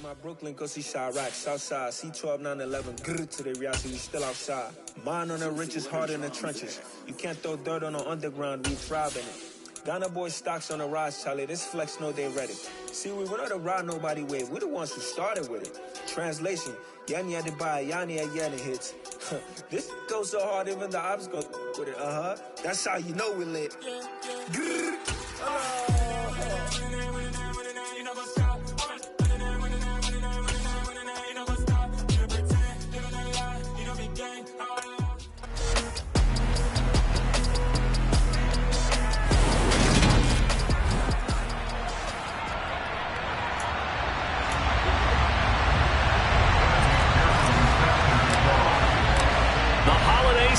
my Brooklyn, go see Chirac, Southside, C12, 911, grrr to the reality, we still outside. Mine on the richest, heart in the trenches. You can't throw dirt on the underground, we thrive in it. Ghana boy stocks on the rise, Charlie, this flex know they ready. See, we were not the ride nobody with, we the ones who started with it. Translation, Yani had to buy, Yani had Yanni hits. This goes so hard, even the ops go with it, That's how you know we lit. Grrr.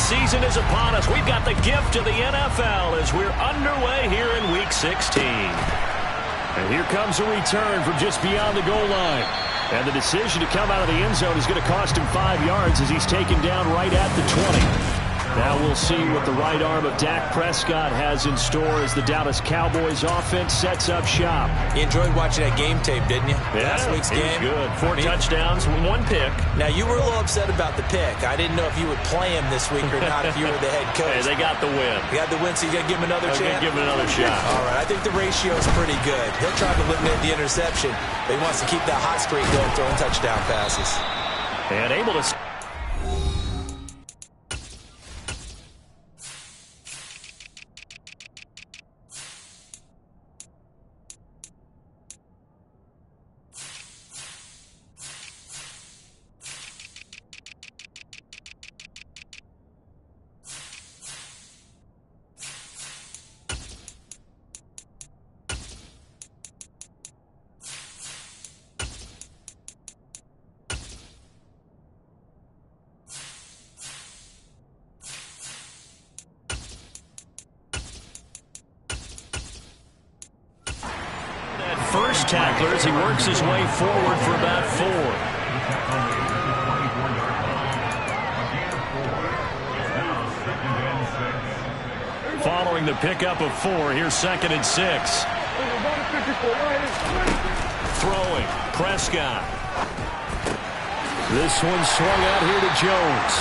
Season is upon us. We've got the gift of the NFL as we're underway here in Week 16. And here comes a return from just beyond the goal line. And the decision to come out of the end zone is going to cost him 5 yards as he's taken down right at the 20. Now we'll see what the right arm of Dak Prescott has in store as the Dallas Cowboys offense sets up shop. You enjoyed watching that game tape, didn't you? Yeah, last week's game. It was good. 4 touchdowns, 1 pick. Now, you were a little upset about the pick. I didn't know if you would play him this week or not if you were the head coach. Hey, they got the win. You got the win, so you got to give him another chance? Give him another shot. All right, I think the ratio is pretty good. He'll try to eliminate the interception, but he wants to keep that hot streak going, throwing touchdown passes. And able to... First tackler as he works his way forward for about 4. Following the pickup of 4, here's 2nd and 6. Throwing, Prescott. This one swung out here to Jones.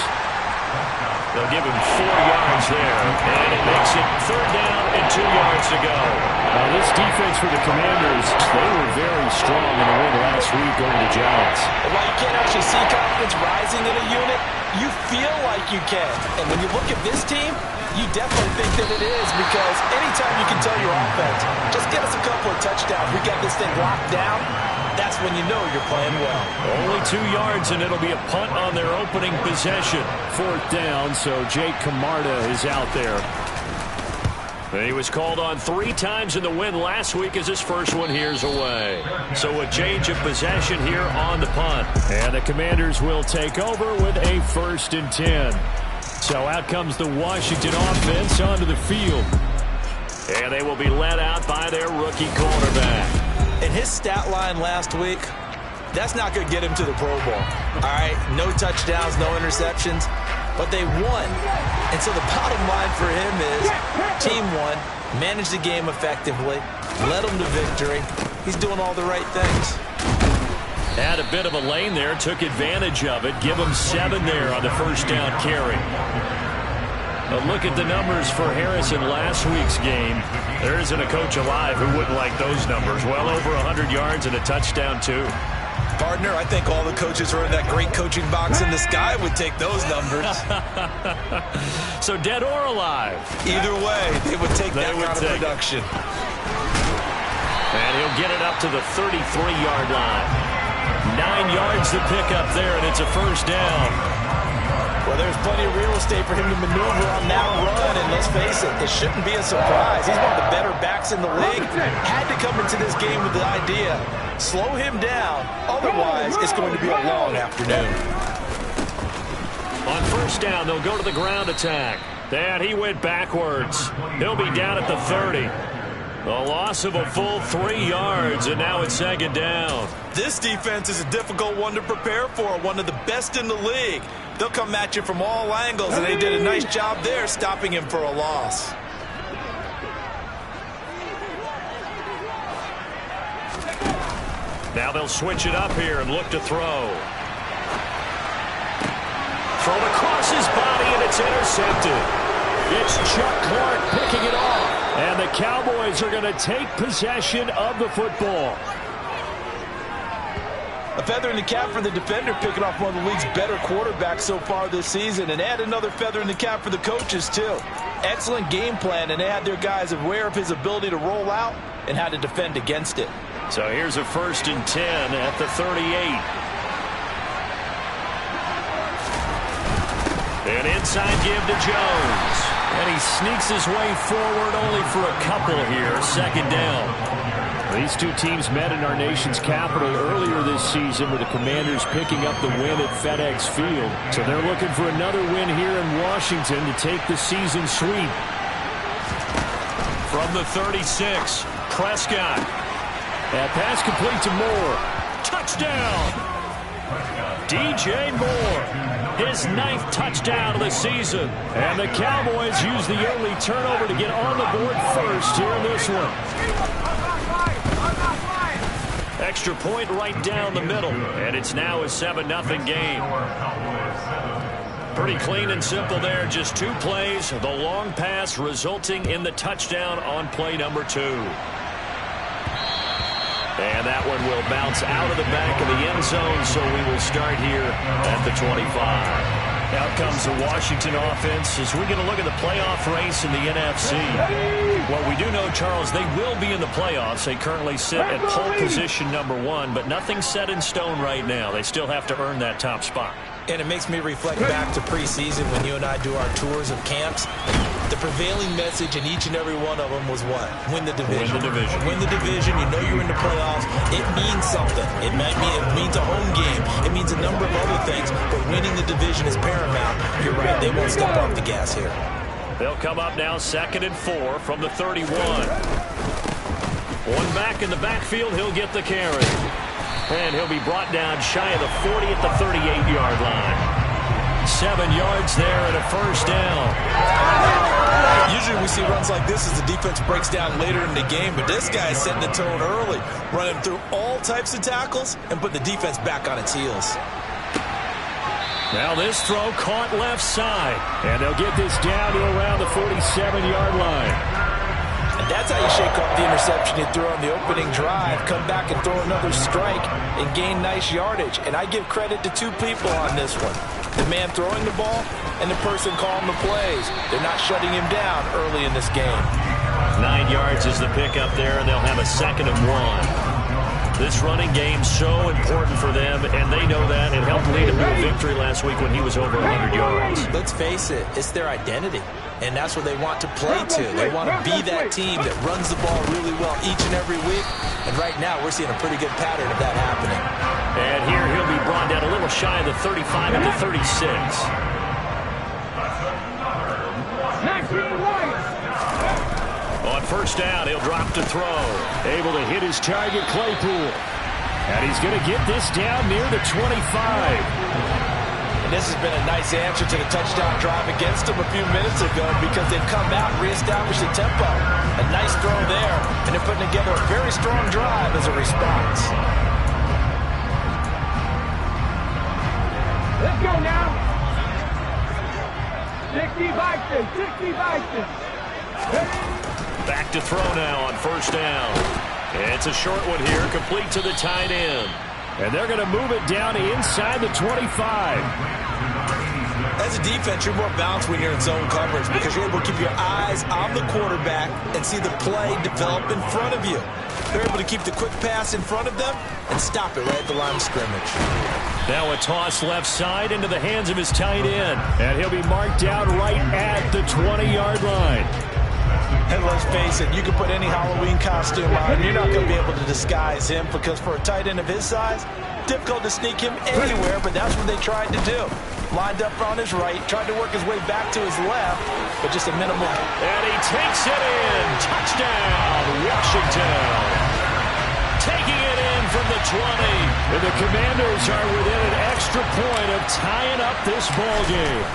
They'll give him 4 yards there, and it makes it 3rd down and 2 yards to go. Now this defense for the Commanders, they were very strong in the win last week over the Giants. And while you can't actually see confidence rising in a unit, you feel like you can. And when you look at this team, you definitely think that it is, because anytime you can tell your offense, just get us a couple of touchdowns, we got this thing locked down, that's when you know you're playing well. Only 2 yards, and it'll be a punt on their opening possession. 4th down, so Jake Camarda is out there. He was called on 3 times in the win last week as his first one here's away. So a change of possession here on the punt. And the Commanders will take over with a 1st and 10. So out comes the Washington offense onto the field. And they will be led out by their rookie quarterback. And his stat line last week, that's not going to get him to the Pro Bowl. All right, no touchdowns, no interceptions, but they won. And so the bottom line for him is team won, managed the game effectively, led them to victory. He's doing all the right things. Had a bit of a lane there, took advantage of it. Give him 7 there on the 1st down carry. A look at the numbers for Harrison last week's game. There isn't a coach alive who wouldn't like those numbers. Well over 100 yards and a touchdown, too. Partner, I think all the coaches who are in that great coaching box in the sky would take those numbers. So dead or alive? Either way, they would take that kind of production. And he'll get it up to the 33-yard line. 9 yards to pick up there, and it's a 1st down. Well, there's plenty of real estate for him to maneuver on that run, and let's face it, it shouldn't be a surprise. He's one of the better backs in the league. Had to come into this game with the idea, slow him down, otherwise it's going to be a long afternoon. On 1st down, they'll go to the ground attack. And he went backwards. He'll be down at the 30. A loss of a full 3 yards, and now it's 2nd down. This defense is a difficult one to prepare for, one of the best in the league. They'll come at you from all angles, and they did a nice job there stopping him for a loss. Now they'll switch it up here and look to throw. Thrown across his body, and it's intercepted. It's Chuck Clark picking it off. And the Cowboys are going to take possession of the football. A feather in the cap for the defender, picking off one of the league's better quarterbacks so far this season. And add another feather in the cap for the coaches, too. Excellent game plan, and they had their guys aware of his ability to roll out and how to defend against it. So here's a 1st and 10 at the 38. An inside give to Jones. And he sneaks his way forward only for a couple here. 2nd down. These two teams met in our nation's capital earlier this season with the Commanders picking up the win at FedEx Field. So they're looking for another win here in Washington to take the season sweep. From the 36, Prescott. That pass complete to Moore. Touchdown! DJ Moore, his 9th touchdown of the season. And the Cowboys use the early turnover to get on the board first here in this one. Extra point right down the middle. And it's now a 7-0 game. Pretty clean and simple there. Just 2 plays. The long pass resulting in the touchdown on play number 2. And that one will bounce out of the back of the end zone, so we will start here at the 25. Out comes the Washington offense as we're going to look at the playoff race in the NFC. Well, we do know, Charles, they will be in the playoffs. They currently sit at pole position number 1, but nothing's set in stone right now. They still have to earn that top spot. And it makes me reflect back to preseason when you and I do our tours of camps. The prevailing message in each and every one of them was what? Win the division. Win the division. Win the division. You know you're in the playoffs. It means something. It means a home game. It means a number of other things. But winning the division is paramount. You're right. They won't step off the gas here. They'll come up now 2nd and 4 from the 31. One back in the backfield. He'll get the carry. And he'll be brought down shy of the 40 at the 38-yard line. 7 yards there and a 1st down. Usually we see runs like this as the defense breaks down later in the game, but this guy is setting the tone early, running through all types of tackles and put the defense back on its heels. Now this throw caught left side, and they'll get this down to around the 47-yard line. And that's how you shake off the interception you threw on the opening drive, come back and throw another strike and gain nice yardage. And I give credit to 2 people on this one. The man throwing the ball and the person calling the plays. They're not shutting him down early in this game. 9 yards is the pickup there, and they'll have a 2nd and 1. This running game so important for them, and they know that. It helped lead them to a victory last week when he was over 100 yards. Let's face it, it's their identity. And that's what they want to play to. They want to be that team that runs the ball really well each and every week. And right now, we're seeing a pretty good pattern of that happening. And here he'll be brought down a little shy of the 35 at the 36. On 1st down, he'll drop to throw. Able to hit his target, Claypool. And he's going to get this down near the 25. And this has been a nice answer to the touchdown drive against them a few minutes ago because they've come out and reestablished the tempo. A nice throw there, and they're putting together a very strong drive as a response. Let's go now. 60 Vikings, 60 Vikings. Back to throw now on 1st down. It's a short one here, complete to the tight end. And they're going to move it down inside the 25. As a defense, you're more balanced when you're in zone coverage because you're able to keep your eyes on the quarterback and see the play develop in front of you. They're able to keep the quick pass in front of them and stop it right at the line of scrimmage. Now a toss left side into the hands of his tight end. And he'll be marked down right at the 20-yard line. And let's face it, you can put any Halloween costume on, you're not going to be able to disguise him because for a tight end of his size, difficult to sneak him anywhere, but that's what they tried to do. Lined up on his right, tried to work his way back to his left, but just a minimal. And he takes it in. Touchdown, Washington. Taking it in from the 20. And the Commanders are within an extra point of tying up this ball game.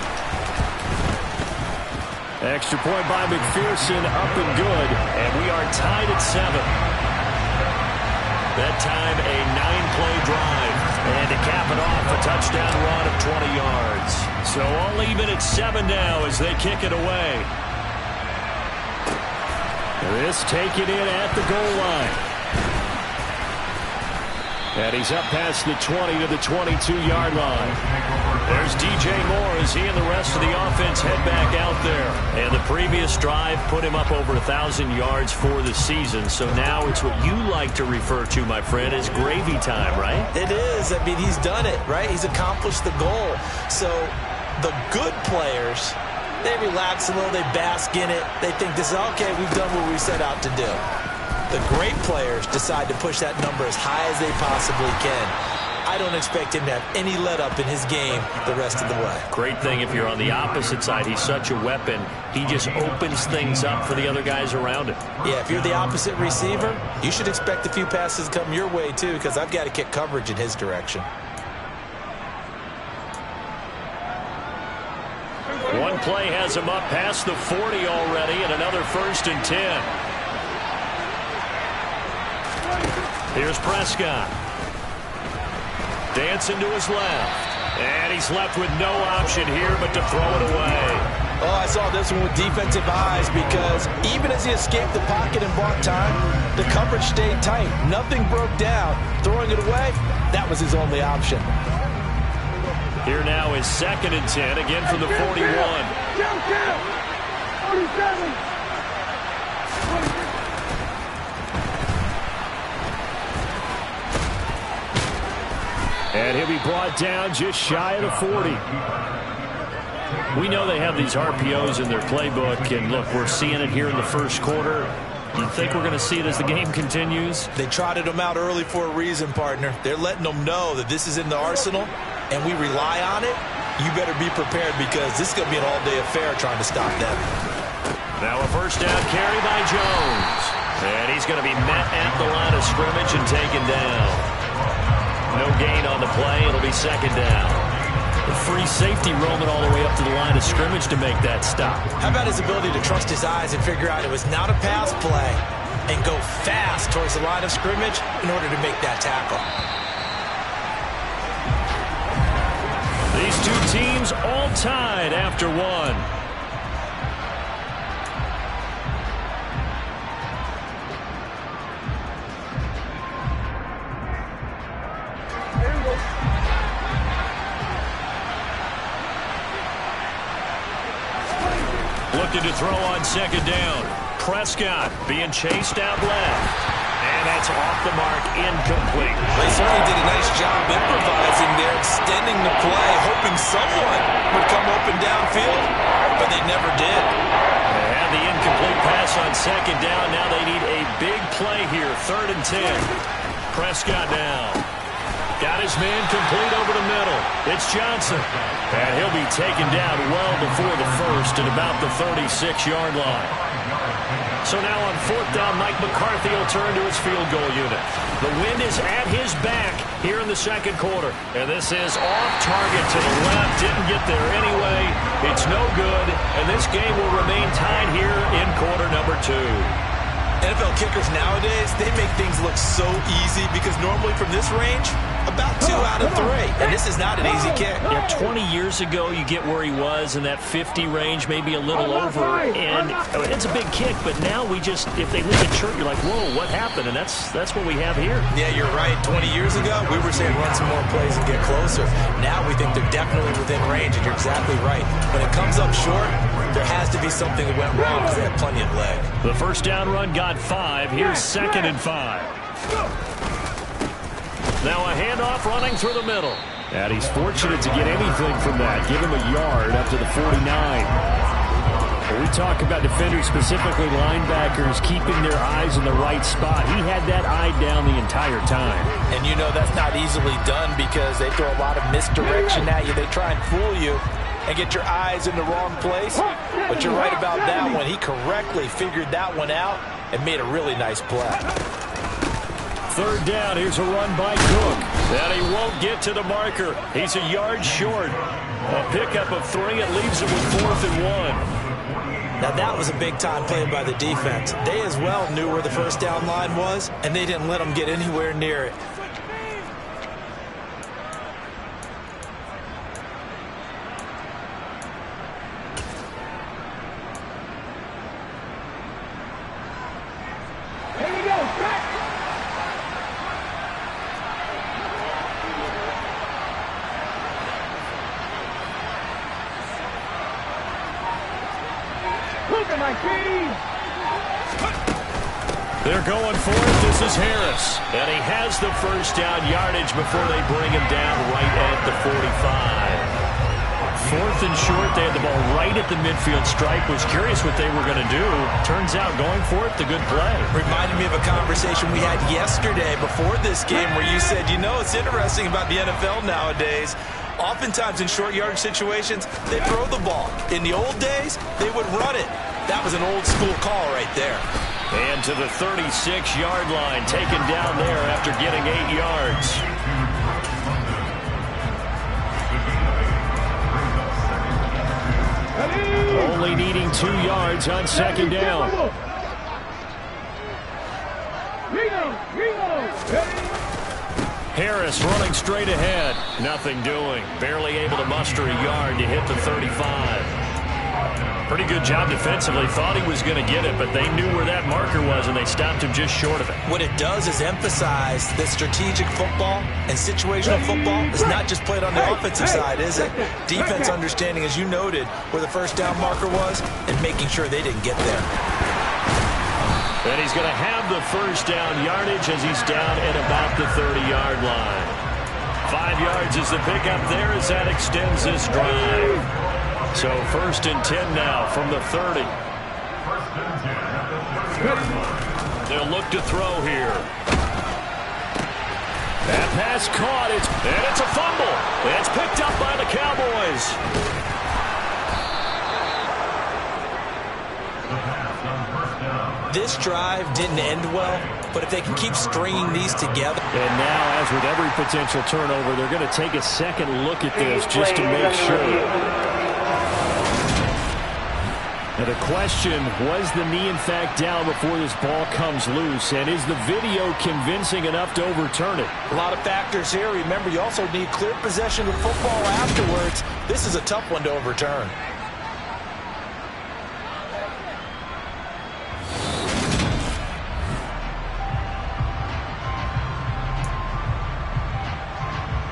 Extra point by McPherson, up and good. And we are tied at 7. That time a 9-play drive. And to cap it off, a touchdown run of 20 yards. So all even at 7 now as they kick it away. This taken in at the goal line. And he's up past the 20 to the 22-yard line. There's DJ Moore as he and the rest of the offense head back out there. And the previous drive put him up over 1,000 yards for the season. So now it's what you like to refer to, my friend, as gravy time, right? It is. I mean, he's done it, right? He's accomplished the goal. So the good players, they relax a little, they bask in it. They think this is, okay, we've done what we set out to do. The great players decide to push that number as high as they possibly can. I don't expect him to have any let-up in his game the rest of the way. Great thing if you're on the opposite side. He's such a weapon. He just opens things up for the other guys around him. Yeah, if you're the opposite receiver, you should expect a few passes to come your way, too, because I've got to kick coverage in his direction. One play has him up past the 40 already, and another 1st and 10. Here's Prescott. Dancing to his left. And he's left with no option here but to throw it away. Oh, I saw this one with defensive eyes because even as he escaped the pocket and bought time, the coverage stayed tight. Nothing broke down. Throwing it away, that was his only option. Here now is 2nd and 10, again from the 41. 47. And he'll be brought down just shy of the 40. We know they have these RPOs in their playbook, and look, we're seeing it here in the first quarter. You think we're going to see it as the game continues? They trotted them out early for a reason, partner. They're letting them know that this is in the arsenal, and we rely on it. You better be prepared because this is going to be an all-day affair trying to stop them. Now a 1st down carry by Jones. And he's going to be met at the line of scrimmage and taken down. No gain on the play. It'll be 2nd down. The free safety roaming all the way up to the line of scrimmage to make that stop. How about his ability to trust his eyes and figure out it was not a pass play and go fast towards the line of scrimmage in order to make that tackle. These two teams all tied after one. Looking to throw on 2nd down. Prescott being chased out left. And that's off the mark, incomplete. They certainly did a nice job improvising there, extending the play, hoping someone would come open downfield, but they never did. They have the incomplete pass on 2nd down. Now they need a big play here, 3rd and 10. Prescott now. Got his man complete over the middle. It's Johnson. And he'll be taken down well before the 1st at about the 36-yard line. So now on 4th down, Mike McCarthy will turn to his field goal unit. The wind is at his back here in the 2nd quarter. And this is off target to the left. Didn't get there anyway. It's no good. And this game will remain tied here in quarter number 2. NFL kickers nowadays, they make things look so easy because normally from this range, about 2 out of 3. And this is not an easy kick. Yeah, 20 years ago, you get where he was in that 50 range, maybe a little over. And it's a big kick, but now we just, if they leave it short, you're like, whoa, what happened? And that's what we have here. Yeah, you're right. 20 years ago, we were saying run some more plays and get closer. Now we think they're definitely within range, and you're exactly right. When it comes up short, there has to be something that went wrong because they had plenty of leg. The 1st down run got 5. Here's 2nd and 5. Now a handoff running through the middle. And he's fortunate to get anything from that. Give him a yard up to the 49. When we talk about defenders, specifically linebackers, keeping their eyes in the right spot. He had that eye down the entire time. And you know that's not easily done because they throw a lot of misdirection at you. They try and fool you and get your eyes in the wrong place. But you're right about that one. He correctly figured that one out and made a really nice play. 3rd down, here's a run by Cook. And he won't get to the marker. He's a yard short. A pickup of 3, it leaves him with 4th and 1. Now, that was a big-time play by the defense. They as well knew where the first down line was, and they didn't let them get anywhere near it. They're going for it. This is Harris. And he has the first down yardage before they bring him down right at the 45. 4th and short. They had the ball right at the midfield stripe. Was curious what they were going to do. Turns out going for it, the good play. Reminded me of a conversation we had yesterday before this game where you said, you know, it's interesting about the NFL nowadays. Oftentimes in short yardage situations, they throw the ball. In the old days, they would run it. That was an old school call right there. And to the 36-yard line, taken down there after getting 8 yards. Only needing 2 yards on second down. Harris running straight ahead. Nothing doing. Barely able to muster a yard to hit the 35. Pretty good job defensively. Thought he was going to get it, but they knew where that marker was, and they stopped him just short of it. What it does is emphasize that strategic football and situational football is not just played on the offensive side, is it? Defense understanding, as you noted, where the first down marker was and making sure they didn't get there. And he's going to have the first down yardage as he's down at about the 30-yard line. 5 yards is the pickup there as that extends this drive. So 1st and 10 now from the 30. They'll look to throw here. That pass caught, and it's a fumble. It's picked up by the Cowboys. This drive didn't end well, but if they can keep stringing these together. And now, as with every potential turnover, they're going to take a second look at this just to make sure. And the question, was the knee in fact down before this ball comes loose? And is the video convincing enough to overturn it? A lot of factors here. Remember, you also need clear possession of the football afterwards. This is a tough one to overturn.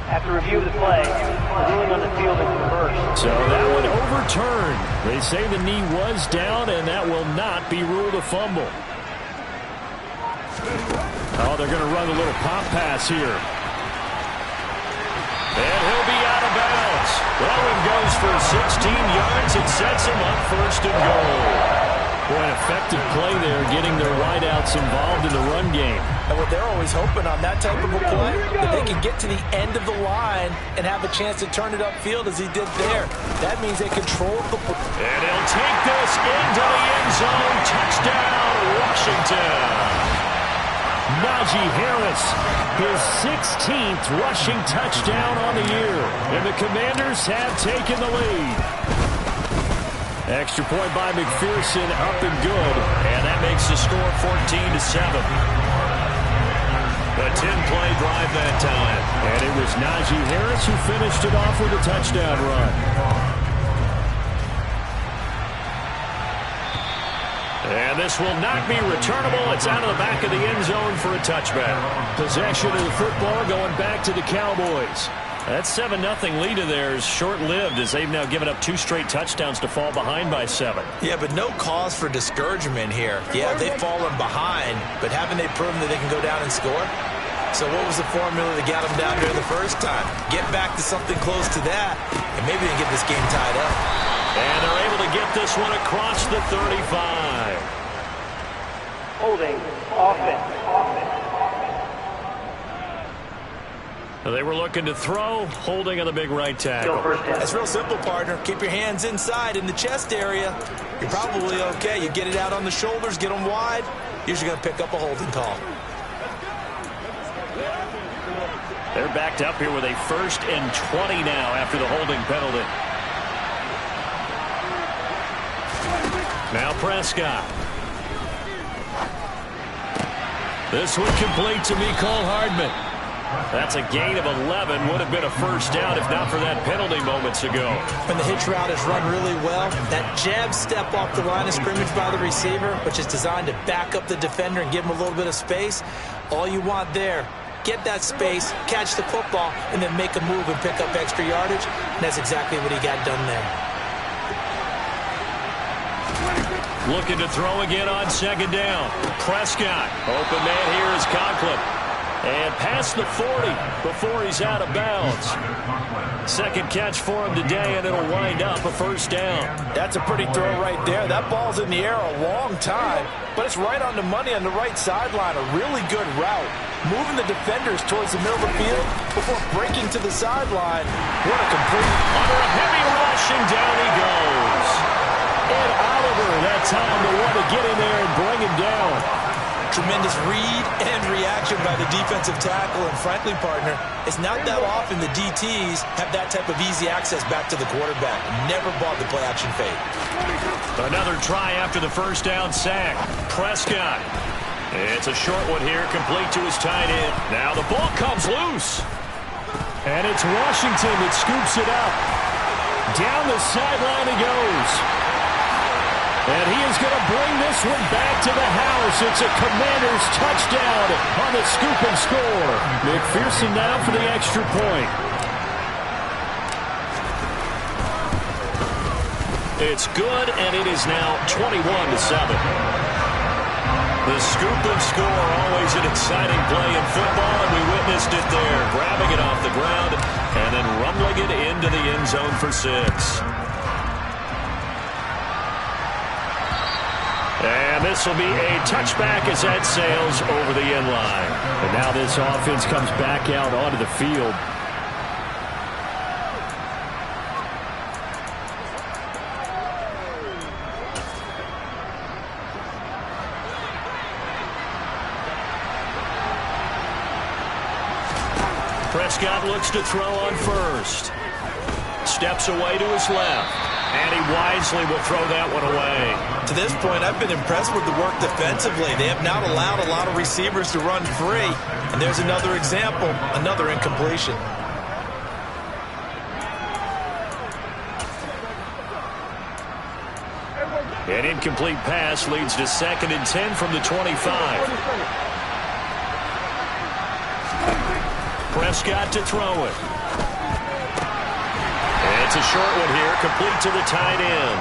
After review of the play, the ruling on the field is reversed. So that one overturned. They say the knee was down, and that will not be ruled a fumble. Oh, they're going to run a little pop pass here. And he'll be out of bounds. Bowen goes for 16 yards. It sets him up 1st and goal. Boy, an effective play there, getting their wideouts involved in the run game. And what they're always hoping on that type of a play, that they can get to the end of the line and have a chance to turn it upfield as he did there. That means they control the ball. And he'll take this into the end zone. Touchdown, Washington. Najee Harris, his 16th rushing touchdown on the year. And the Commanders have taken the lead. Extra point by McPherson, up and good. And that makes the score 14-7. A 10-play drive that time. And it was Najee Harris who finished it off with a touchdown run. And this will not be returnable. It's out of the back of the end zone for a touchback. Possession of the football going back to the Cowboys. That 7-0 lead of theirs short-lived as they've now given up 2 straight touchdowns to fall behind by 7. Yeah, but no cause for discouragement here. Yeah, they've fallen behind, but haven't they proven that they can go down and score? So what was the formula that got them down there the first time? Get back to something close to that, and maybe they can get this game tied up. And they're able to get this one across the 35. Holding, offense. They were looking to throw, holding on the big right tackle. That's real simple, partner. Keep your hands inside in the chest area. You're probably okay. You get it out on the shoulders, get them wide. Usually going to pick up a holding call. They're backed up here with a 1st and 20 now after the holding penalty. Now Prescott. This one complete to Mecole Hardman. That's a gain of 11. Would have been a first down if not for that penalty moments ago. When the hitch route is run really well, that jab step off the line of scrimmage by the receiver, which is designed to back up the defender and give him a little bit of space, all you want there, get that space, catch the football, and then make a move and pick up extra yardage. And that's exactly what he got done there. Looking to throw again on second down. Prescott. Open man here is Conklin. And past the 40 before he's out of bounds. Second catch for him today, and it'll wind up a first down. That's a pretty throw right there. That ball's in the air a long time, but it's right on the money on the right sideline. A really good route. Moving the defenders towards the middle of the field before breaking to the sideline. What a complete. Under a heavy rush, and down he goes. And Oliver, that time to want to get in there and bring him down. Tremendous read and reaction by the defensive tackle. And frankly, partner, it's not that often the DTs have that type of easy access back to the quarterback. Never bought the play action fade. Another try after the first down sack. Prescott. It's a short one here, complete to his tight end. Now the ball comes loose. And it's Washington that scoops it up. Down the sideline he goes. And he is going to bring this one back to the house. It's a Commanders touchdown on the scoop and score. McPherson now for the extra point. It's good, and it is now 21-7. The scoop and score, always an exciting play in football, and we witnessed it there. Grabbing it off the ground and then rumbling it into the end zone for 6. And this will be a touchback as that sails over the end line. And now this offense comes back out onto the field. Prescott looks to throw on first. Steps away to his left. And he wisely will throw that one away. To this point, I've been impressed with the work defensively. They have not allowed a lot of receivers to run free. And there's another example, another incompletion. An incomplete pass leads to 2nd and 10 from the 25. Prescott to throw it. It's a short one here, complete to the tight end.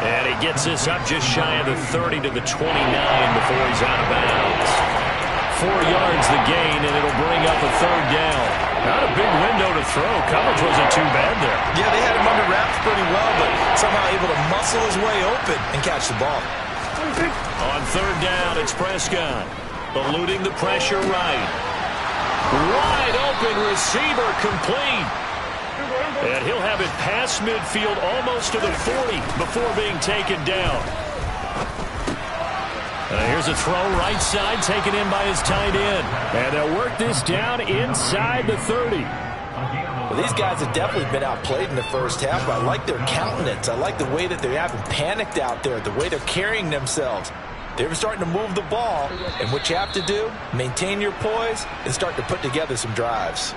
And he gets this up just shy of the 30 to the 29 before he's out of bounds. 4 yards the gain, and it'll bring up a 3rd down. Not a big window to throw. Coverage wasn't too bad there. Yeah, they had him under wraps pretty well, but somehow able to muscle his way open and catch the ball. On 3rd down, it's Prescott. Eluding the pressure right. Wide open receiver complete. And he'll have it past midfield almost to the 40 before being taken down. Here's a throw right side taken in by his tight end. And they'll work this down inside the 30. Well, these guys have definitely been outplayed in the first half, but I like their countenance. I like the way that they haven't panicked out there, the way they're carrying themselves. They're starting to move the ball, and what you have to do, maintain your poise and start to put together some drives.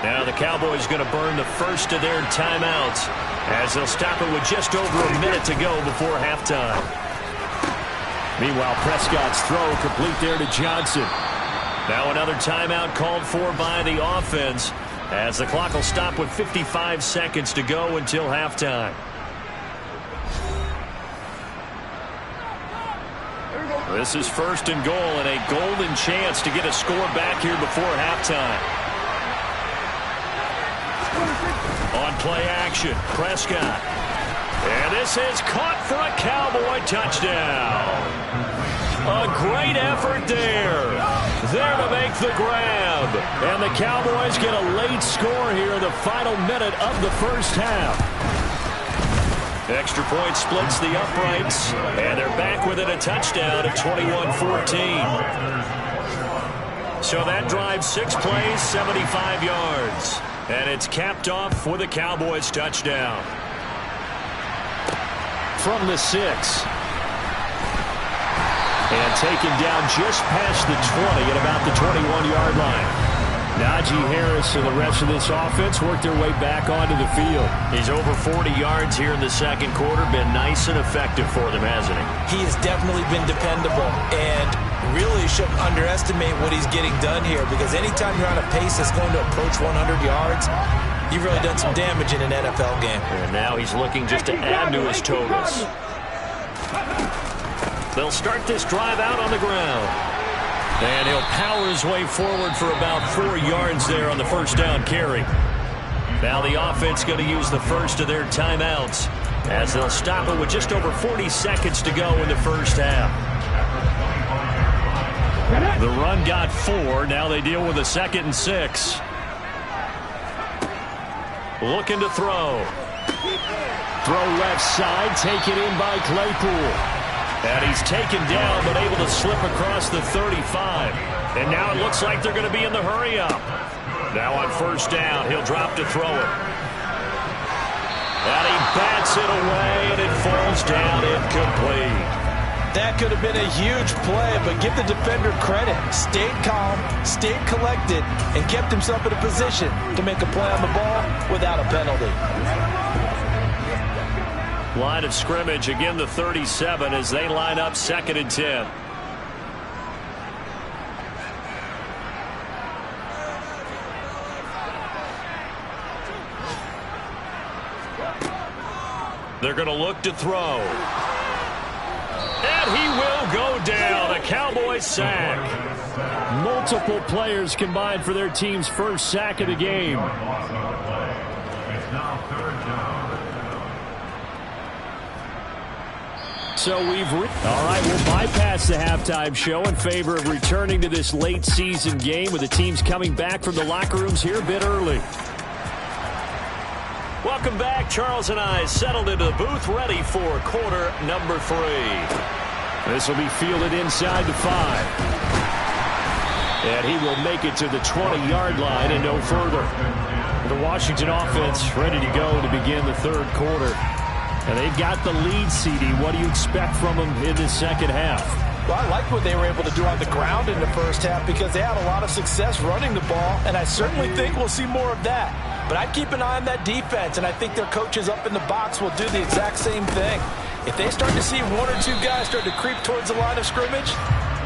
Now the Cowboys going to burn the first of their timeouts as they'll stop it with just over a minute to go before halftime. Meanwhile, Prescott's throw complete there to Johnson. Now another timeout called for by the offense as the clock will stop with 55 seconds to go until halftime. This is 1st and goal and a golden chance to get a score back here before halftime. On play action, Prescott. And this is caught for a Cowboy touchdown. A great effort there. There to make the grab. And the Cowboys get a late score here in the final minute of the first half. Extra point splits the uprights. And they're back within a touchdown at 21-14. So that drives 6 plays, 75 yards. And it's capped off with a Cowboys touchdown. From the 6. And taken down just past the 20 at about the 21-yard line. Najee Harris and the rest of this offense work their way back onto the field. He's over 40 yards here in the second quarter. Been nice and effective for them, hasn't he? He has definitely been dependable, and really shouldn't underestimate what he's getting done here, because anytime you're on a pace that's going to approach 100 yards, you've really done some damage in an NFL game. And now he's looking just to add to his totals. They'll start this drive out on the ground. And he'll power his way forward for about 4 yards there on the first down carry. Now the offense going to use the first of their timeouts as they'll stop it with just over 40 seconds to go in the first half. The run got 4. Now they deal with a 2nd and 6. Looking to throw. Throw left side, taken in by Claypool. And he's taken down, but able to slip across the 35. And now it looks like they're going to be in the hurry-up. Now on first down, he'll drop to throw it. And he bats it away, and it falls down incomplete. That could have been a huge play, but give the defender credit. Stayed calm, stayed collected, and kept himself in a position to make a play on the ball without a penalty. Line of scrimmage, again the 37 as they line up 2nd and 10. They're going to look to throw. And he will go down. A Cowboys sack. Multiple players combined for their team's first sack of the game. So all right, we'll bypass the halftime show in favor of returning to this late season game with the teams coming back from the locker rooms here a bit early. Welcome back. Charles and I settled into the booth ready for quarter number 3. This will be fielded inside the 5. And he will make it to the 20-yard line and no further. The Washington offense ready to go to begin the third quarter. And they've got the lead, CD. What do you expect from them in the second half? Well, I like what they were able to do on the ground in the first half because they had a lot of success running the ball, and I certainly think we'll see more of that. But I'd keep an eye on that defense, and I think their coaches up in the box will do the exact same thing. If they start to see 1 or 2 guys start to creep towards the line of scrimmage,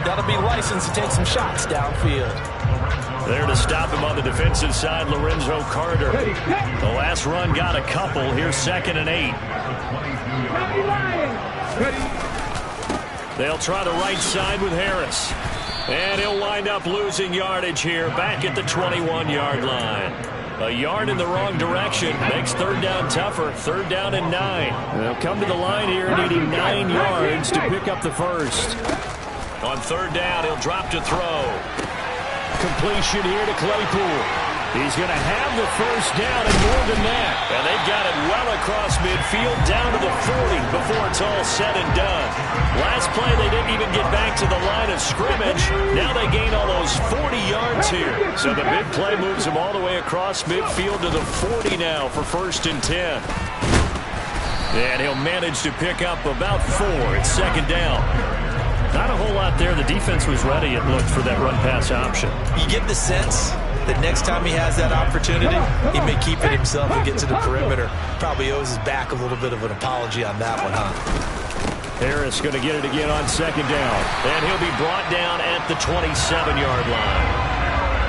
that'll be licensed to take some shots downfield. There to stop him on the defensive side, Lorenzo Carter. The last run got a couple. Here's 2nd and 8. They'll try the right side with Harris. And he'll wind up losing yardage here back at the 21-yard line. A yard in the wrong direction makes third down tougher. 3rd down and 9. They'll come to the line here needing 9 yards to pick up the first. On 3rd down, he'll drop to throw. Completion here to Claypool. He's going to have the first down and more than that. And they've got it well across midfield down to the 40 before it's all said and done. Last play, they didn't even get back to the line of scrimmage. Now they gain almost 40 yards here. So the big play moves them all the way across midfield to the 40 now for 1st and 10. And he'll manage to pick up about 4. It's 2nd down. Not a whole lot there. The defense was ready, it looked, for that run-pass option. You get the sense that next time he has that opportunity, he may keep it himself and get to the perimeter. Probably owes his back a little bit of an apology on that one, huh? Harris going to get it again on 2nd down. And he'll be brought down at the 27-yard line.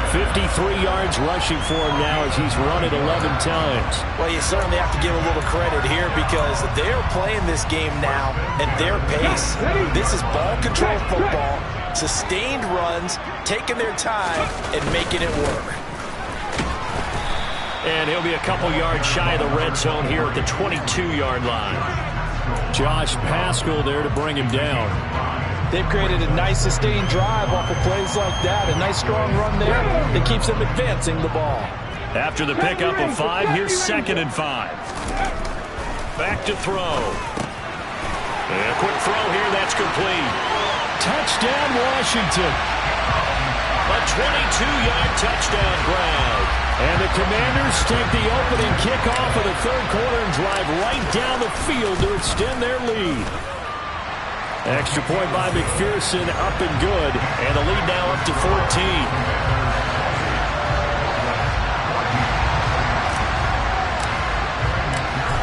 53 yards rushing for him now as he's run it 11 times. Well, you certainly have to give a little credit here because they're playing this game now at their pace. This is ball control football, sustained runs, taking their time, and making it work. And he'll be a couple yards shy of the red zone here at the 22-yard line. Josh Paschal there to bring him down. They've created a nice sustained drive off of plays like that. A nice strong run there that keeps them advancing the ball. After the pickup of 5, here's 2nd and 5. Back to throw. And a quick throw here, that's complete. Touchdown, Washington. A 22-yard touchdown grab. And the Commanders take the opening kickoff of the third quarter and drive right down the field to extend their lead. Extra point by McPherson, up and good. And the lead now up to 14.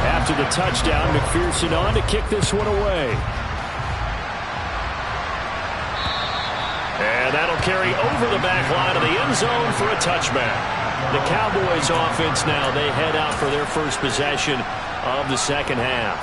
After the touchdown, McPherson on to kick this one away. And that'll carry over the back line of the end zone for a touchback. The Cowboys offense now, they head out for their first possession of the second half.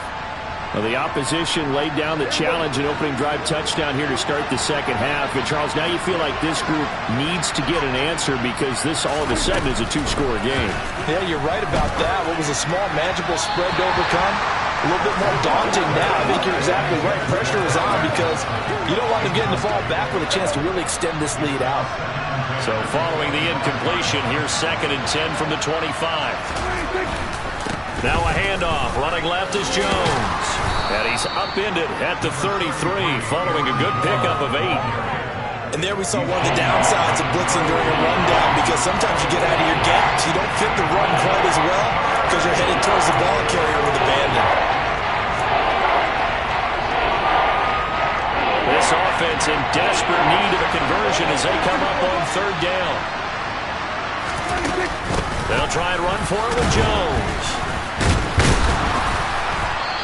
Well, the opposition laid down the challenge and opening drive touchdown here to start the second half. And, Charles, now you feel like this group needs to get an answer because this all of a sudden is a two-score game. Yeah, you're right about that. What was a small, manageable spread to overcome, a little bit more daunting now. I think you're exactly right. Pressure is on because you don't want them getting the ball back with a chance to really extend this lead out. So following the incompletion, here's 2nd and 10 from the 25. Now a handoff. Running left is Jones. And he's upended at the 33 following a good pickup of 8. And there we saw one of the downsides of blitzing during a rundown because sometimes you get out of your gaps. You don't fit the run quite as well because you're headed towards the ball carrier with abandon. This offense in desperate need of a conversion as they come up on 3rd down. They'll try and run for it with Jones.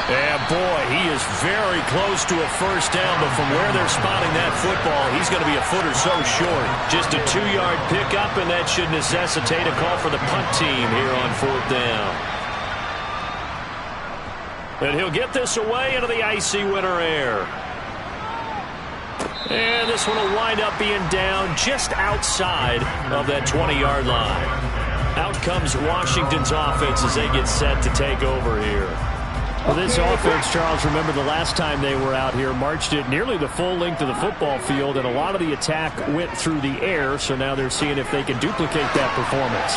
And, boy, he is very close to a first down, but from where they're spotting that football, he's going to be a foot or so short. Just a 2-yard pickup, and that should necessitate a call for the punt team here on 4th down. And he'll get this away into the icy winter air. And this one will wind up being down just outside of that 20-yard line. Out comes Washington's offense as they get set to take over here. Well, this offense, Charles, remember the last time they were out here, marched it nearly the full length of the football field, and a lot of the attack went through the air, so now they're seeing if they can duplicate that performance.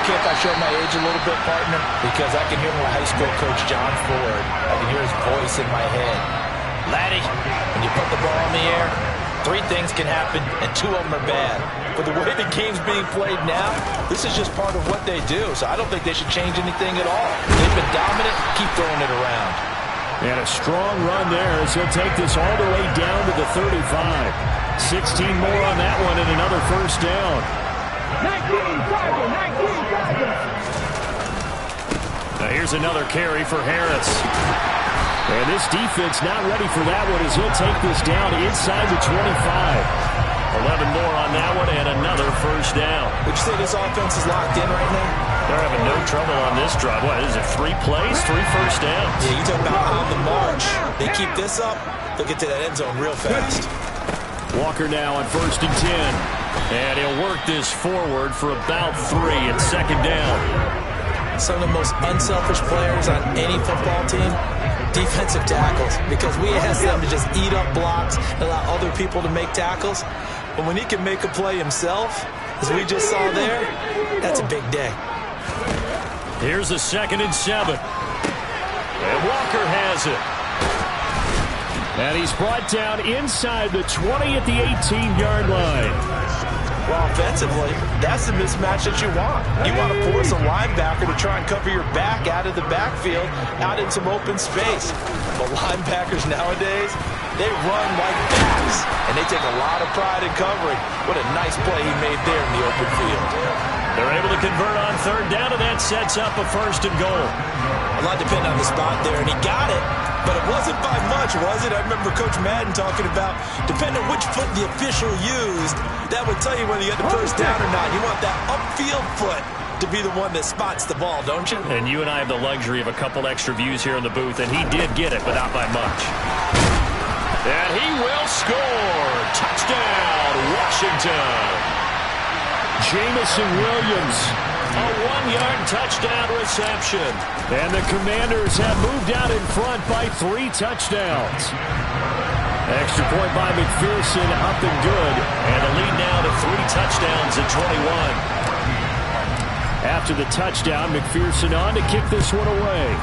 Okay, if I show my age a little bit, partner, because I can hear my high school coach, John Ford. I can hear his voice in my head. Laddie, when you put the ball in the air, 3 things can happen, and 2 of them are bad. But the way the game's being played now, this is just part of what they do. So I don't think they should change anything at all. They've been dominant. Keep throwing it around. And a strong run there as he'll take this all the way down to the 35. 16 more on that one and another first down. 19 target. Now here's another carry for Harris. And this defense not ready for that one as he'll take this down inside the 25. 11 more on that one and another first down. Would you say this offense is locked in right now? They're having no trouble on this drive. What is it, 3 plays, 3 first downs? Yeah, you talk about on the march. They keep this up, they'll get to that end zone real fast. Walker now on 1st and 10. And he'll work this forward for about 3 and 2nd down. Some of the most unselfish players on any football team, defensive tackles, because we ask them to just eat up blocks and allow other people to make tackles. But when he can make a play himself, as we just saw there, that's a big day. Here's the 2nd and 7. And Walker has it. And he's brought down inside the 20 at the 18-yard line. Well, offensively, that's the mismatch that you want. You want to force a linebacker to try and cover your back out of the backfield, out in some open space. But linebackers nowadays, they run like backs, and they take a lot of pride in covering. What a nice play he made there in the open field. They're able to convert on 3rd down, and that sets up a 1st and goal. A lot depended on the spot there, and he got it. But it wasn't by much, was it? I remember Coach Madden talking about, depending on which foot the official used, that would tell you whether you got the first down or not. You want that upfield foot to be the one that spots the ball, don't you? And you and I have the luxury of a couple extra views here in the booth, and he did get it, but not by much. And he will score. Touchdown, Washington. Jamison Williams. A 1-yard touchdown reception. And the Commanders have moved out in front by 3 touchdowns. Extra point by McPherson, up and good. And the lead now to 3 touchdowns at 21. After the touchdown, McPherson on to kick this one away.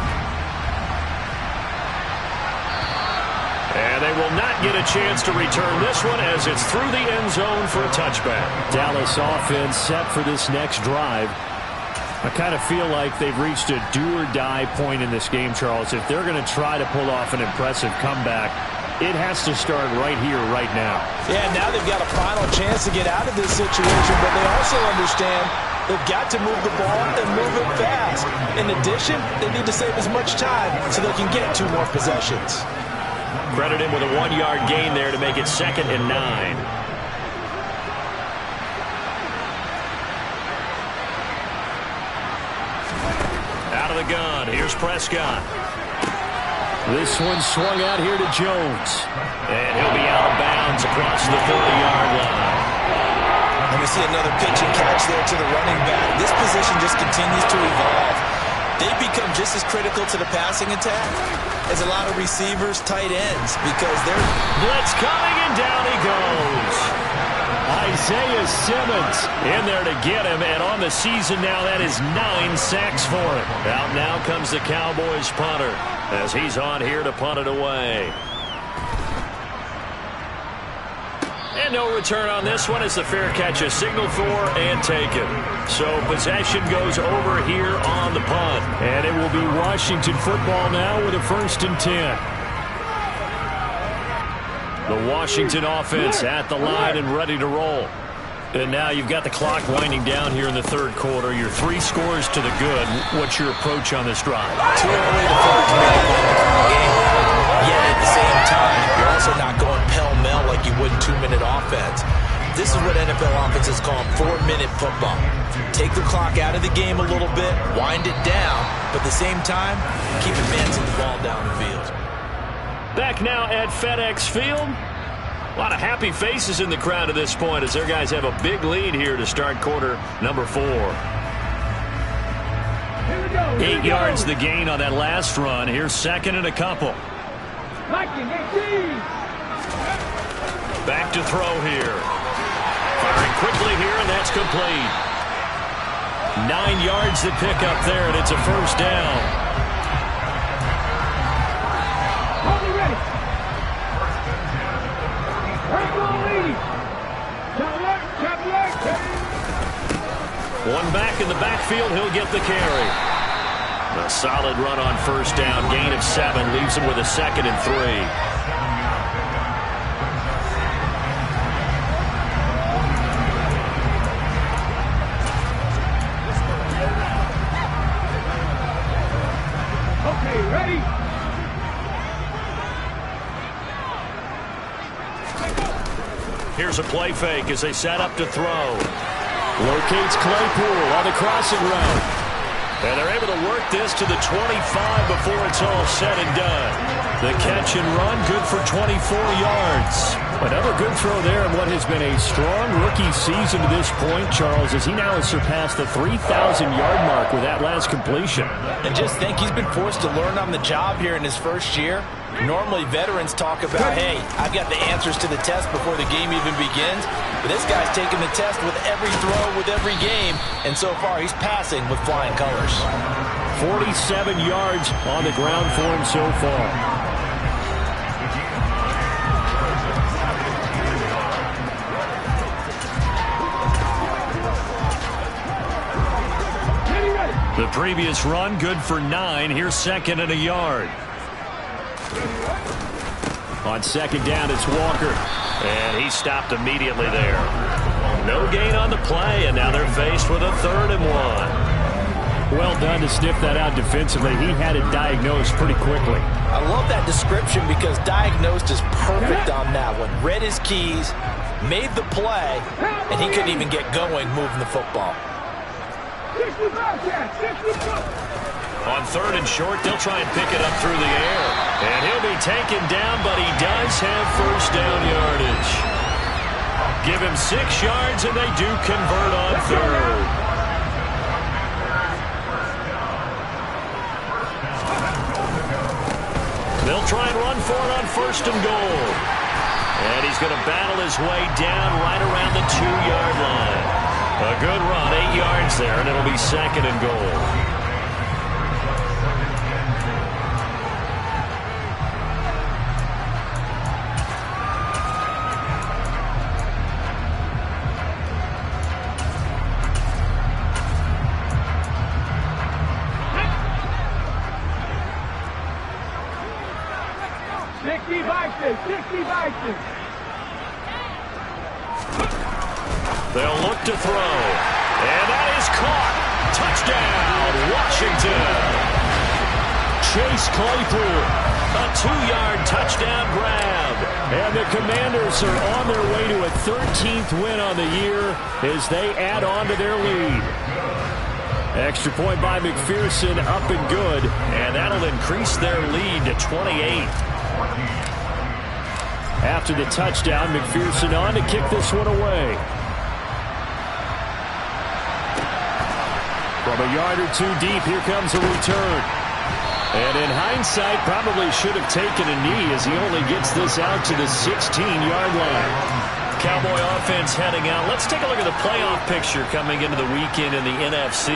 And they will not get a chance to return this one as it's through the end zone for a touchback. Dallas offense set for this next drive. I kind of feel like they've reached a do-or-die point in this game, Charles. If they're going to try to pull off an impressive comeback, It has to start right here, right now. Yeah, now they've got a final chance to get out of this situation, but they also understand they've got to move the ball and move it fast. In addition, they need to save as much time so they can get 2 more possessions. Credit him with a 1-yard gain there to make it 2nd and 9. Out of the gun, here's Prescott. This one swung out here to Jones. And he'll be out of bounds across the 30-yard line. And we see another pitch and catch there to the running back. This position just continues to evolve. They become just as critical to the passing attack as a lot of receivers, tight ends, because they're... Blitz coming, and down he goes. Isaiah Simmons in there to get him, and on the season now, that is 9 sacks for him. Out now comes the Cowboys punter as he's on here to punt it away. And no return on this one as the fair catch is signaled for and taken. So possession goes over here on the punt. And it will be Washington football now with a 1st and 10. The Washington offense at the line and ready to roll. And now you've got the clock winding down here in the 3rd quarter. You're 3 scores to the good. What's your approach on this drive? Too early to put a game. Yet at the same time, you're also not going pell-mell like you would in 2-minute offense. This is what NFL offenses call 4-minute football. Take the clock out of the game a little bit, wind it down, but at the same time, keep advancing the ball down the field. Back now at FedEx Field. A lot of happy faces in the crowd at this point as their guys have a big lead here to start quarter number 4. 8 yards the gain on that last run. Here's 2nd and a couple. Back to throw here. Firing quickly here, and that's complete. 9 yards to pick up there, and it's a 1st down. One back in the backfield, he'll get the carry. A solid run on 1st down, gain of 7, leaves him with a 2nd and 3. Okay, ready? Here's a play fake as they set up to throw. Locates Claypool on the crossing route. And they're able to work this to the 25 before it's all said and done. The catch and run, good for 24 yards. Another good throw there in what has been a strong rookie season to this point, Charles, as he now has surpassed the 3,000-yard mark with that last completion. And just think, he's been forced to learn on the job here in his 1st year. Normally, veterans talk about, hey, I've got the answers to the test before the game even begins. But this guy's taking the test with every throw, with every game. And so far, he's passing with flying colors. 47 yards on the ground for him so far. The previous run, good for 9. Here's 2nd and a yard. On 2nd down, it's Walker. And he stopped immediately there. No gain on the play, and now they're faced with a 3rd and 1. Well done to sniff that out defensively. He had it diagnosed pretty quickly. I love that description because diagnosed is perfect on that one. Read his keys, made the play, and he couldn't even get going moving the football. On 3rd and short, they'll try and pick it up through the air. And he'll be taken down, but he does have 1st down yardage. Give him 6 yards, and they do convert on 3rd. They'll try and run for it on 1st and goal. And he's going to battle his way down right around the 2-yard line. A good run, 8 yards there, and it'll be 2nd and goal. 60 Vikings, 60 Vikings. They'll look to throw. And that is caught. Touchdown, Washington. Chase Claypool, a 2-yard touchdown grab. And the Commanders are on their way to a 13th win on the year as they add on to their lead. Extra point by McPherson, up and good. And that'll increase their lead to 28. After the touchdown, McPherson on to kick this one away. From a yard or two deep, here comes a return. And in hindsight, probably should have taken a knee as he only gets this out to the 16-yard line. Cowboy offense heading out. Let's take a look at the playoff picture coming into the weekend in the NFC.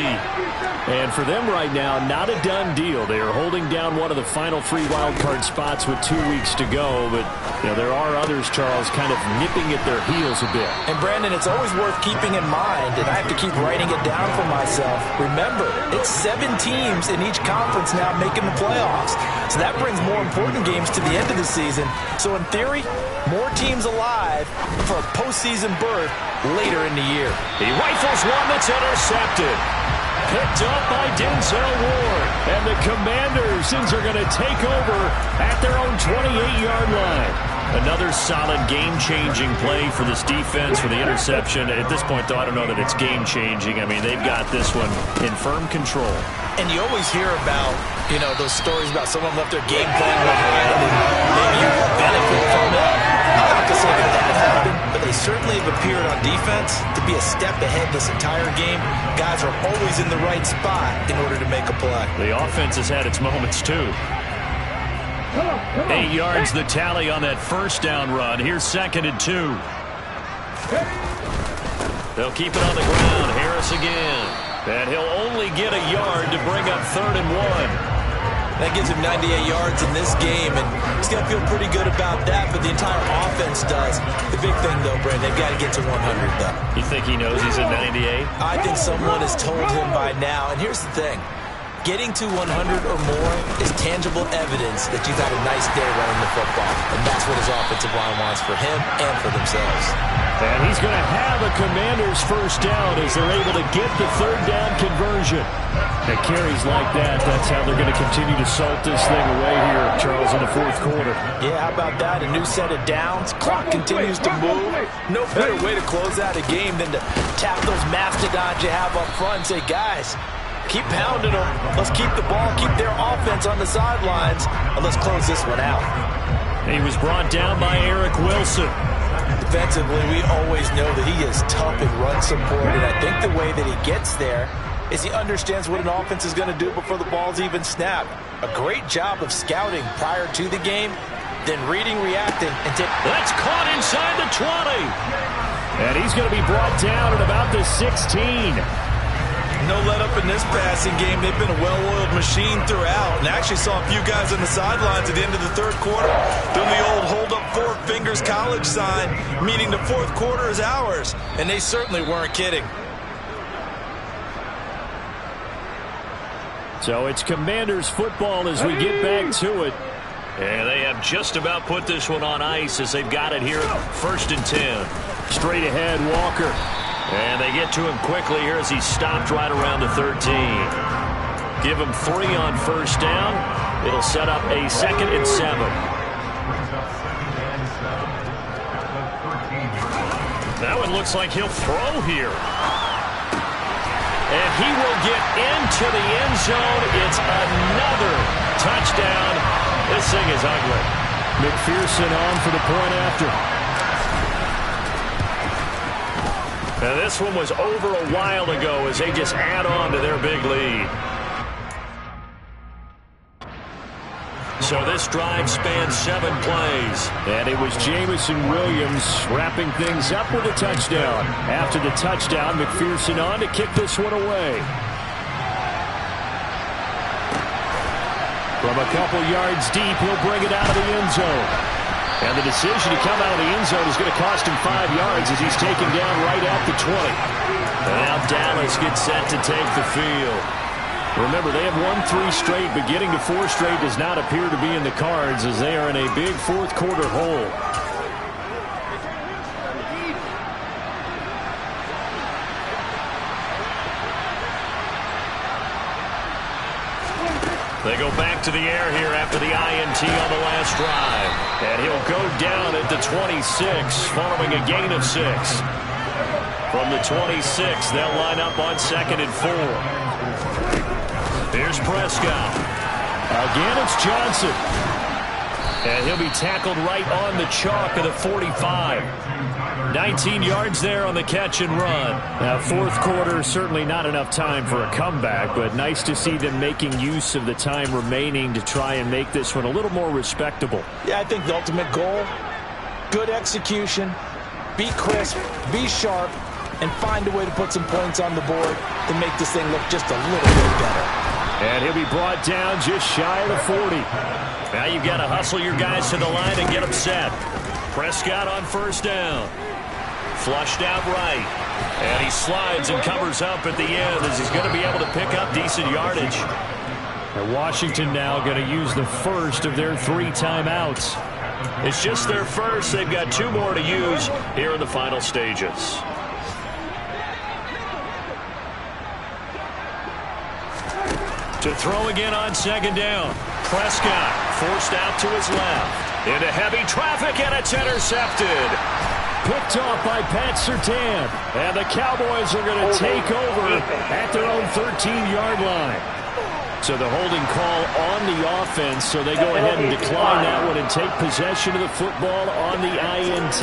And for them right now, not a done deal. They are holding down one of the final 3 wildcard spots with 2 weeks to go. But there are others, Charles, kind of nipping at their heels a bit. And, Brandon, it's always worth keeping in mind, and I have to keep writing it down for myself. Remember, it's 7 teams in each conference now making the playoffs. So that brings more important games to the end of the season. So, in theory, more teams alive for a postseason berth later in the year. He rifles one that's intercepted. Picked up by Denzel Ward. And the Commanders are going to take over at their own 28-yard line. Another solid game-changing play for this defense for the interception. At this point, though, I don't know that it's game-changing. I mean, they've got this one in firm control. And you always hear about, those stories about someone left their game plan behind and maybe you will benefit from it. I'm not going to say that happened, but they certainly have appeared on defense to be a step ahead this entire game. Guys are always in the right spot in order to make a play. The offense has had its moments, too. 8 yards the tally on that first down run. Here's 2nd and 2. They'll keep it on the ground. Harris again. And he'll only get a yard to bring up 3rd and 1. That gives him 98 yards in this game, and he's going to feel pretty good about that, but the entire offense does. The big thing, though, Brandon, they've got to get to 100, though. You think he knows he's at 98? I think someone has told him by now, and here's the thing. Getting to 100 or more is tangible evidence that you've had a nice day running the football, and that's what his offensive line wants for him and for themselves. And he's going to have a Commanders first down as they're able to get the 3rd down conversion. At carries like that, that's how they're going to continue to salt this thing away here, Charles, in the 4th quarter. Yeah, how about that? A new set of downs. Clock continues to move. No better way to close out a game than to tap those mastodons you have up front and say, guys, keep pounding them. Let's keep the ball, keep their offense on the sidelines, and let's close this one out. He was brought down by Eric Wilson. Defensively, we always know that he is tough in run support, and I think the way that he gets there is he understands what an offense is going to do before the ball's even snapped. A great job of scouting prior to the game, then reading, reacting, and that's caught inside the 20. And he's going to be brought down at about the 16. No let up in this passing game. They've been a well-oiled machine throughout. And I actually saw a few guys on the sidelines at the end of the 3rd quarter doing the old hold up 4 fingers college sign, meaning the 4th quarter is ours. And they certainly weren't kidding. So it's Commanders football as we get back to it. And they have just about put this one on ice as they've got it here 1st and 10. Straight ahead, Walker. And they get to him quickly here as he's stopped right around the 13. Give him 3 on 1st down. It'll set up a 2nd and 7. Now it looks like he'll throw here. And he will get into the end zone. It's another touchdown. This thing is ugly. McPherson on for the point after. Now this one was over a while ago as they just add on to their big lead. So this drive spans 7 plays. And it was Jamison Williams wrapping things up with a touchdown. After the touchdown, McPherson on to kick this one away. From a couple yards deep, he'll bring it out of the end zone. And the decision to come out of the end zone is going to cost him 5 yards as he's taken down right at the 20. And now Dallas gets set to take the field. Remember, they have won 3 straight, but getting to 4 straight does not appear to be in the cards as they are in a big fourth quarter hole. They go back to the air here after the INT on the last drive. And he'll go down at the 26 following a gain of 6. From the 26, they'll line up on 2nd and 4. Here's Prescott. Again, it's Johnson. And he'll be tackled right on the chalk of the 45. 19 yards there on the catch and run. Now, fourth quarter, certainly not enough time for a comeback, but nice to see them making use of the time remaining to try and make this one a little more respectable. Yeah, I think the ultimate goal, good execution, be crisp, be sharp, and find a way to put some points on the board to make this thing look just a little bit better. And he'll be brought down just shy of the 40. Now you've got to hustle your guys to the line and get them set. Prescott on first down. Flushed out right. And he slides and covers up at the end as he's going to be able to pick up decent yardage. And Washington now going to use the first of their 3 timeouts. It's just their first. They've got 2 more to use here in the final stages. To throw again on 2nd down. Prescott forced out to his left. Into heavy traffic, and it's intercepted. Picked off by Pat Surtain. And the Cowboys are going to take over at their own 13-yard line. So the holding call on the offense, so they go ahead and decline that one and take possession of the football on the INT.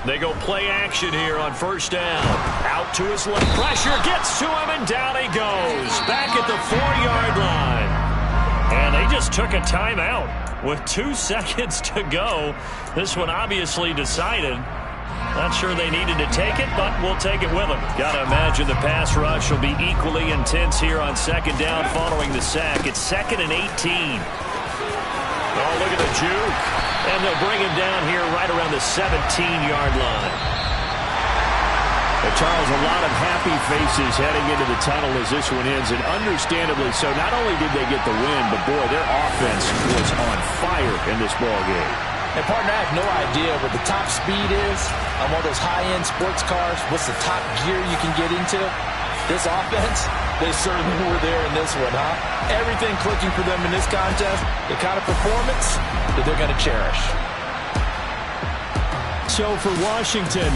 They go play action here on first down. Out to his left. Pressure gets to him, and down he goes. Back at the 4-yard line. And they just took a timeout with 2 seconds to go. This one obviously decided. Not sure they needed to take it, but we'll take it with them. Got to imagine the pass rush will be equally intense here on 2nd down following the sack. It's 2nd and 18. Oh, look at the juke. And they'll bring him down here right around the 17-yard line. But Charles, a lot of happy faces heading into the tunnel as this one ends, and understandably so. Not only did they get the win, but boy, their offense was on fire in this ball game. And partner, I have no idea what the top speed is on one of those high-end sports cars. What's the top gear you can get into? This offense, they certainly were there in this one, huh? Everything clicking for them in this contest, the kind of performance that they're going to cherish. So for Washington,